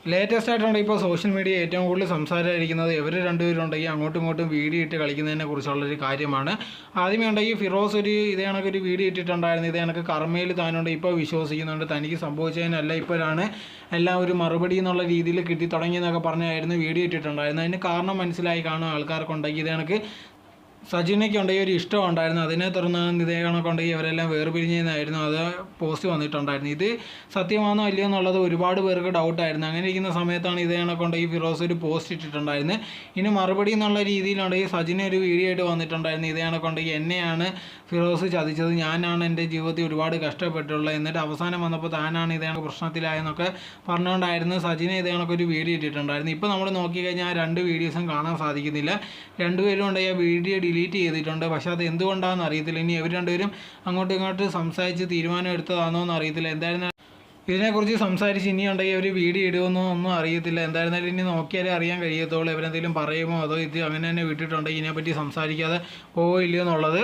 Latest ആയിട്ടുണ്ടെങ്കിൽ ഇപ്പോൾ social media ഏറ്റവും കൂടുതൽ സംസാരമായിരിക്കുന്നത് ഇവർ രണ്ടുപേരുണ്ടെങ്കിൽ അങ്ങോട്ടും ഇങ്ങോട്ടും വീഡിയോ ഇട്ട് കളിക്കുന്നതിനെ കുറിച്ചുള്ളൊരു കാര്യമാണ്. ആദ്യമേ ഉണ്ടെങ്കിൽ ഫിറോസ് ഇതേ കണക്കൊരു വീഡിയോ ഇട്ടിട്ടുണ്ടായിരുന്നു. ഇതേ കണക്ക് കർമ്മയിൽ താനുണ്ട് ഇപ്പോൾ വിശ്വസിക്കുന്നുണ്ട്, തനിക്ക് സംഭവിച്ചതിനല്ല ഇപ്പോഴാണ് എല്ലാം ഒരു മറുപടി എന്നുള്ള രീതിയിൽ കിട്ടി തുടങ്ങിയെന്നൊക്കെ പറഞ്ഞായിരുന്നു വീഡിയോ ഇട്ടിട്ടുണ്ടായിരുന്നു. അതിന് കാരണം മനസ്സിലായി കാണും ആൾക്കാർക്കുണ്ടെങ്കിൽ. ഇതേ കണക്ക് സജിനയ്ക്ക് ഉണ്ടെങ്കിൽ ഒരു ഇഷ്ടം ഉണ്ടായിരുന്നു, അതിനെ തുടർന്ന് ഇതേ കണക്കുണ്ടെങ്കിൽ ഇവരെല്ലാം വേർപിരിഞ്ഞെന്നായിരുന്നു അത് പോസ്റ്റ് വന്നിട്ടുണ്ടായിരുന്നു. ഇത് സത്യമാണോ അല്ലയോ എന്നുള്ളത് ഒരുപാട് പേർക്ക് ഡൗട്ടായിരുന്നു. അങ്ങനെ ഇരിക്കുന്ന സമയത്താണ് ഇതേ കണക്കുണ്ടെങ്കിൽ ഫിറോസ് ഒരു പോസ്റ്റ് ഇട്ടിട്ടുണ്ടായിരുന്നു. ഇനി മറുപടി എന്നുള്ള രീതിയിലുണ്ടെങ്കിൽ സജിന ഒരു വീഡിയോ ആയിട്ട് വന്നിട്ടുണ്ടായിരുന്നു. ഇതേ കണക്കുണ്ടെങ്കിൽ എന്നെയാണ് ഫിറോസ് ചതിച്ചത്, ഞാനാണ് എൻ്റെ ജീവിതത്തിൽ ഒരുപാട് കഷ്ടപ്പെട്ടുള്ളത്, എന്നിട്ട് അവസാനം വന്നപ്പോൾ താനാണ് ഇതേ കണക്ക് പ്രശ്നത്തിലായെന്നൊക്കെ പറഞ്ഞുകൊണ്ടായിരുന്നു സജിന ഇതേ കണക്കൊരു വീഡിയോ ഇട്ടിട്ടുണ്ടായിരുന്നു. ഇപ്പോൾ നമ്മൾ നോക്കിക്കഴിഞ്ഞാൽ ആ രണ്ട് വീഡിയോസും കാണാൻ സാധിക്കുന്നില്ല. രണ്ടുപേരും ഉണ്ടെങ്കിൽ ആ വീഡിയോ ഡിലീറ്റ് ചെയ്തിട്ടുണ്ട്. പക്ഷേ അത് എന്തുകൊണ്ടാണെന്ന് അറിയത്തില്ല. ഇനി ഇവർ രണ്ടുപേരും അങ്ങോട്ടും ഇങ്ങോട്ടും സംസാരിച്ച് തീരുമാനം എടുത്തതാണോ എന്ന് അറിയത്തില്ല. എന്തായിരുന്നാലും ഇതിനെക്കുറിച്ച് സംസാരിച്ച് ഇനിയുണ്ടെങ്കിൽ ഒരു വീഡിയോ ഇടുമെന്നോ ഒന്നും അറിയത്തില്ല. എന്തായിരുന്നാലും ഇനി നോക്കിയാലേ അറിയാൻ കഴിയത്തുള്ളൂ ഇവരെന്തെങ്കിലും പറയുമോ അതോ ഇത് അങ്ങനെ തന്നെ വിട്ടിട്ടുണ്ടെങ്കിൽ ഇതിനെപ്പറ്റി സംസാരിക്കാതെ പോവില്ലയോ എന്നുള്ളത്.